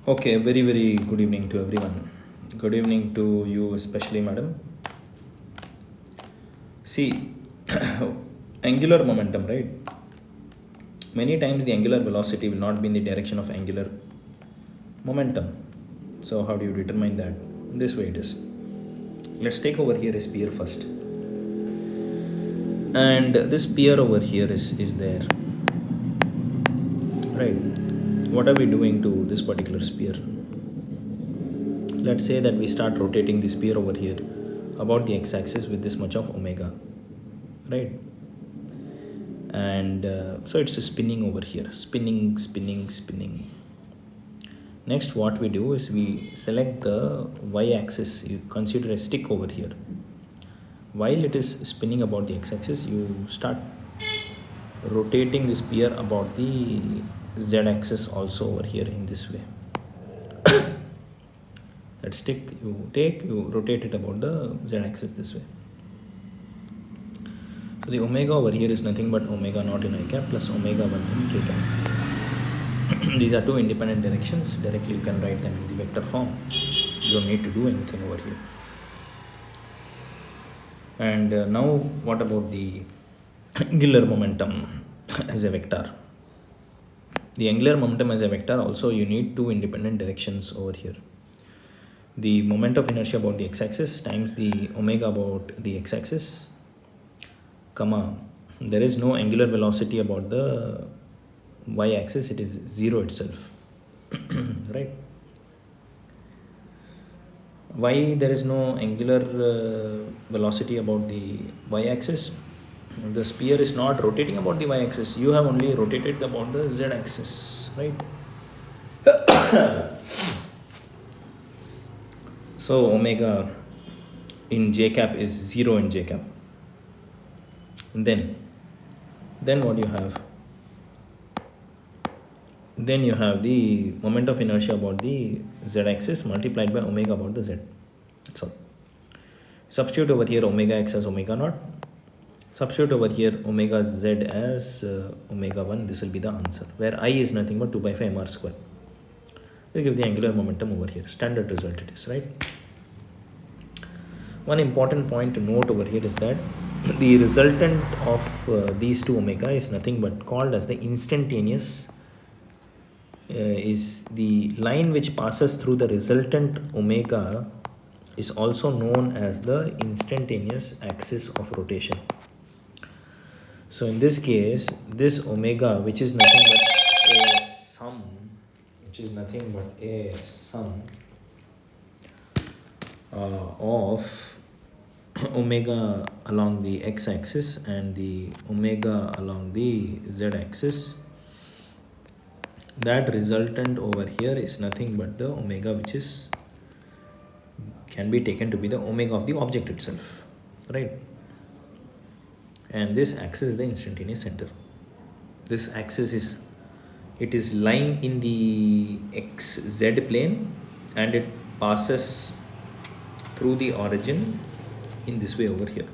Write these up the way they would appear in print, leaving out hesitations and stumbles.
Okay, very, very good evening to everyone. Good evening to you, especially, madam. See, angular momentum, right? Many times the angular velocity will not be in the direction of angular momentum. So, how do you determine that? This way it is. Let's take over here a sphere first. And this sphere over here is there, right? What are we doing to this particular sphere? Let's say that we start rotating the sphere over here about the x-axis with this much of omega, right? And so it's spinning over here, spinning. Next, what we do is we select the y-axis. You consider a stick over here. While it is spinning about the x-axis, you start rotating the sphere about the z-axis also over here in this way. That stick you rotate it about the z-axis this way. So the omega over here is nothing but omega naught in I cap plus omega 1 in k cap. These are two independent directions. Directly you can write them in the vector form. You don't need to do anything over here. And now what about the angular momentum as a vector? The angular momentum as a vector also you need two independent directions over here. The moment of inertia about the x-axis times the omega about the x-axis, comma, there is no angular velocity about the y-axis, it is zero itself, right? Why there is no angular velocity about the y-axis? The sphere is not rotating about the y-axis. You have only rotated about the z-axis, right? So omega in j cap is 0 in j cap. Then what you have? Then you have the moment of inertia about the z-axis multiplied by omega about the z. So substitute over here omega x as omega naught. Substitute over here omega z as omega 1. This will be the answer, where I is nothing but 2 by 5 mr square. We give the angular momentum over here. Standard result it is, right? One important point to note over here is that the resultant of these two omega is nothing but called as the instantaneous, is the line which passes through the resultant omega is also known as the instantaneous axis of rotation. So in this case, this omega, which is nothing but a sum of omega along the x-axis and the omega along the z-axis, that resultant over here is nothing but the omega, which is can be taken to be the omega of the object itself, right? And this axis is the instantaneous center. This axis is lying in the xz plane and it passes through the origin in this way over here,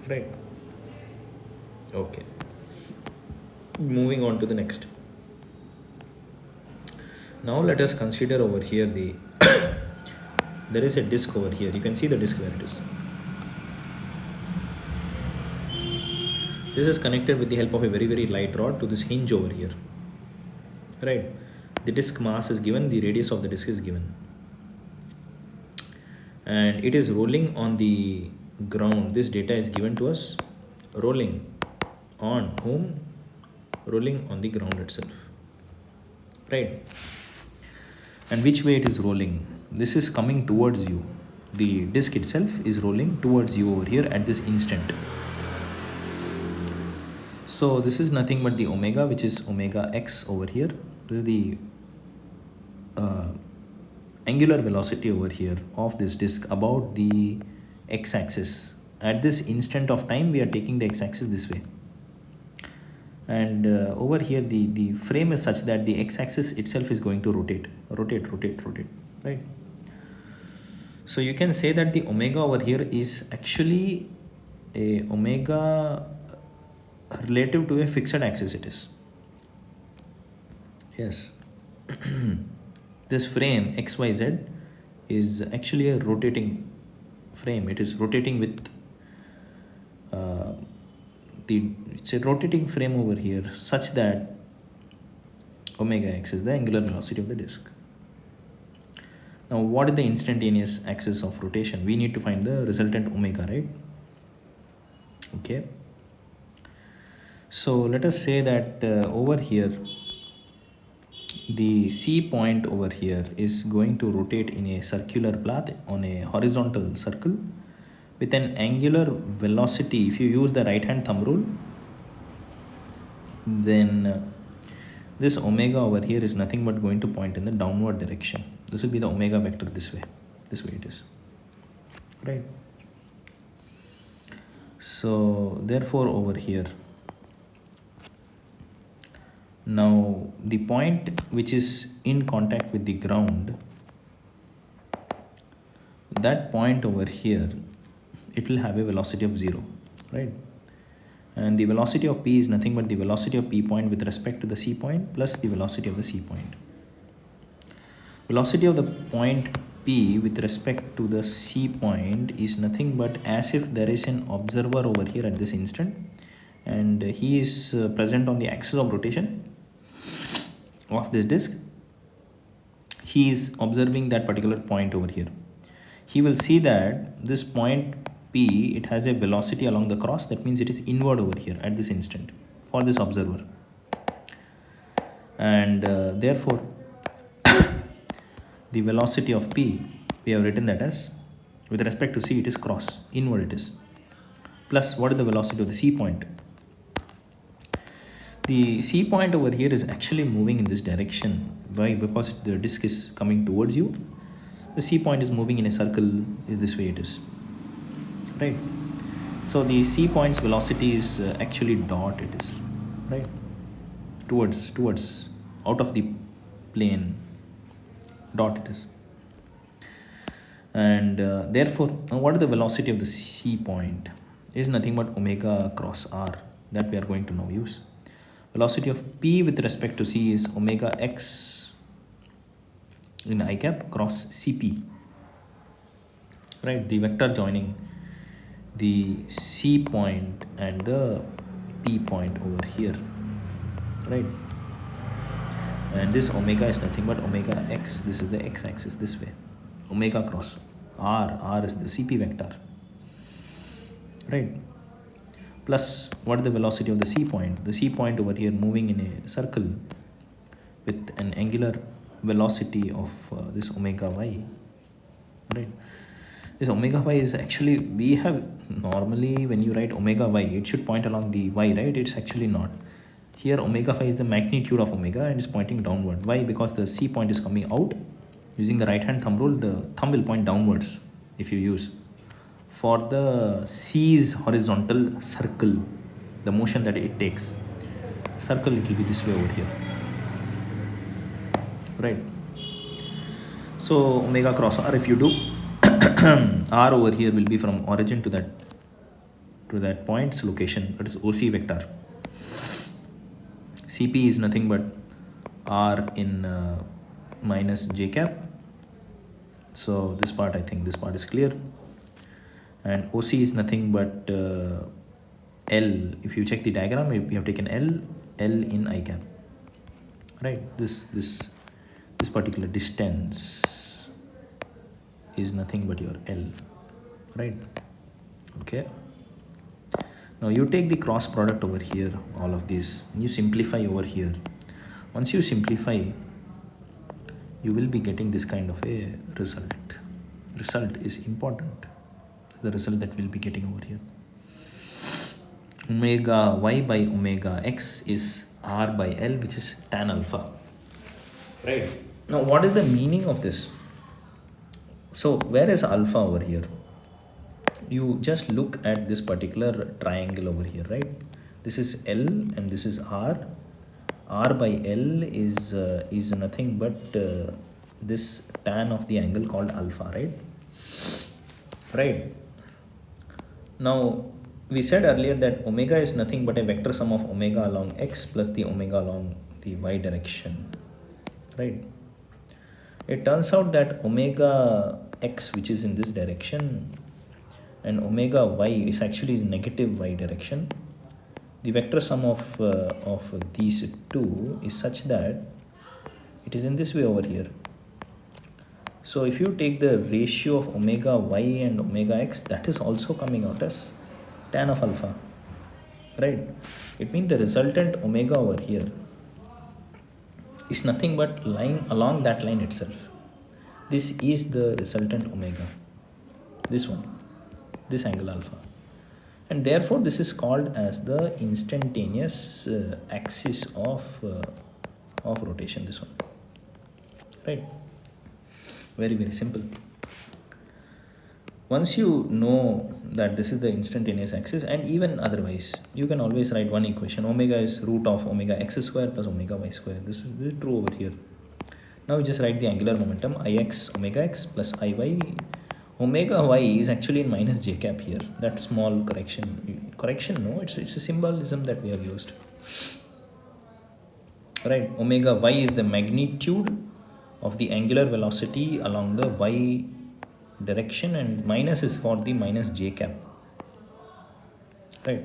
right? Okay, moving on to the next. Now let us consider over here the there is a disc over here. You can see the disc where it is. This is connected with the help of a very, very light rod to this hinge over here, right? The disc mass is given, the radius of the disc is given, and it is rolling on the ground. This data is given to us. Rolling on whom? Rolling on the ground itself, right? And which way it is rolling? This is coming towards you. The disc itself is rolling towards you over here at this instant. So this is nothing but the omega, which is omega x over here. This is the angular velocity over here of this disc about the x-axis. At this instant of time, we are taking the x-axis this way. And over here, the frame is such that the x-axis itself is going to rotate, right? So you can say that the omega over here is actually a omega relative to a fixed axis it is. Yes. This frame xyz is actually a rotating frame. It is rotating with uh, it's a rotating frame over here such that omega x is the angular velocity of the disk. Now, what is the instantaneous axis of rotation? We need to find the resultant omega, right? Okay. So let us say that over here, the C point over here is going to rotate in a circular path on a horizontal circle with an angular velocity. If you use the right hand thumb rule, then this omega over here is nothing but going to point in the downward direction. This will be the omega vector this way it is, right? So therefore over here, now the point which is in contact with the ground, that point over here, it will have a velocity of 0, right? And the velocity of P is nothing but the velocity of P point with respect to the C point plus the velocity of the C point. Velocity of the point P with respect to the C point is nothing but as if there is an observer over here at this instant, and he is present on the axis of rotation of this disk. He is observing that particular point over here. He will see that this point P, it has a velocity along the cross. That means it is inward over here at this instant for this observer. And therefore, the velocity of P, we have written that as, with respect to C, it is cross, inward it is. Plus, what is the velocity of the C point? The C point over here is actually moving in this direction. Why? Because the disk is coming towards you. The C point is moving in a circle, is this way it is, right? So the C point's velocity is actually dot, it is, right? Towards, out of the plane, dot it is. And therefore, what is the velocity of the C point? Is nothing but omega cross r, that we are going to now use. Velocity of P with respect to C is omega x in I cap cross Cp, right? The vector joining the C point and the P point over here, right? And this omega is nothing but omega x. This is the x-axis this way. Omega cross r is the Cp vector, right? Plus, what is the velocity of the C point? The C point over here moving in a circle with an angular velocity of this omega y, right? This omega y is actually, we have normally when you write omega y, it should point along the y, right? It's actually not. Here omega y is the magnitude of omega and is pointing downward. Why? Because the C point is coming out. Using the right hand thumb rule, the thumb will point downwards if you use. For the C's horizontal circle, the motion that it takes, circle, it will be this way over here, right? So omega cross r, if you do, r over here will be from origin to that point's location, that is OC vector. Cp is nothing but r in minus j cap. So this part, I think this part is clear. And OC is nothing but L. If you check the diagram, we have taken L in I cap, right? This particular distance is nothing but your L, right? Okay. Now you take the cross product over here, all of this, you simplify over here. Once you simplify, you will be getting this kind of a result. Result is important. The result that we'll be getting over here. Omega y by omega x is r by L, which is tan alpha. Right. Now, what is the meaning of this? So, where is alpha over here? You just look at this particular triangle over here, right? This is L and this is R. R by L is nothing but this tan of the angle called alpha, right? Right. Now, we said earlier that omega is nothing but a vector sum of omega along x plus the omega along the y direction, right? It turns out that omega x, which is in this direction, and omega y is actually negative y direction. The vector sum of these two is such that it is in this way over here. So if you take the ratio of omega y and omega x, that is also coming out as tan of alpha, right? It means the resultant omega over here is nothing but lying along that line itself. This is the resultant omega, this one, this angle alpha. And therefore this is called as the instantaneous axis of rotation, this one, right? Very, very simple. Once you know that this is the instantaneous axis, and even otherwise, you can always write one equation. Omega is root of omega x square plus omega y square. This is true over here. Now you just write the angular momentum ix omega x plus iy. Omega y is actually in minus j cap here. That small correction. Correction, no, it's a symbolism that we have used. Right, omega y is the magnitude of the angular velocity along the y direction, and minus is for the minus j cap, right?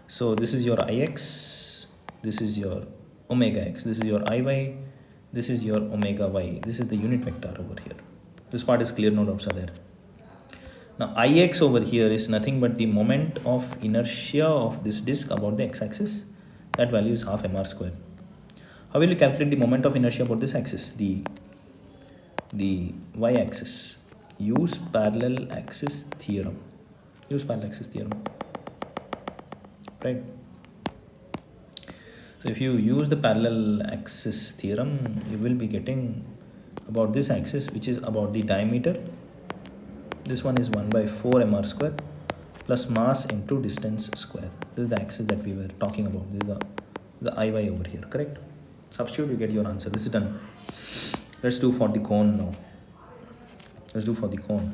So this is your ix, this is your omega x, this is your iy, this is your omega y. This is the unit vector over here. This part is clear, no doubts are there. Now ix over here is nothing but the moment of inertia of this disk about the x-axis. That value is half mr square. How will you calculate the moment of inertia about this axis, the y-axis? Use parallel axis theorem. Use parallel axis theorem, right? So if you use the parallel axis theorem, you will be getting about this axis, which is about the diameter. This one is 1 by 4 mr square plus mass into distance square. This is the axis that we were talking about. This is the iy over here, correct? Substitute, you get your answer. This is done. Let's do for the cone now. Let's do for the cone.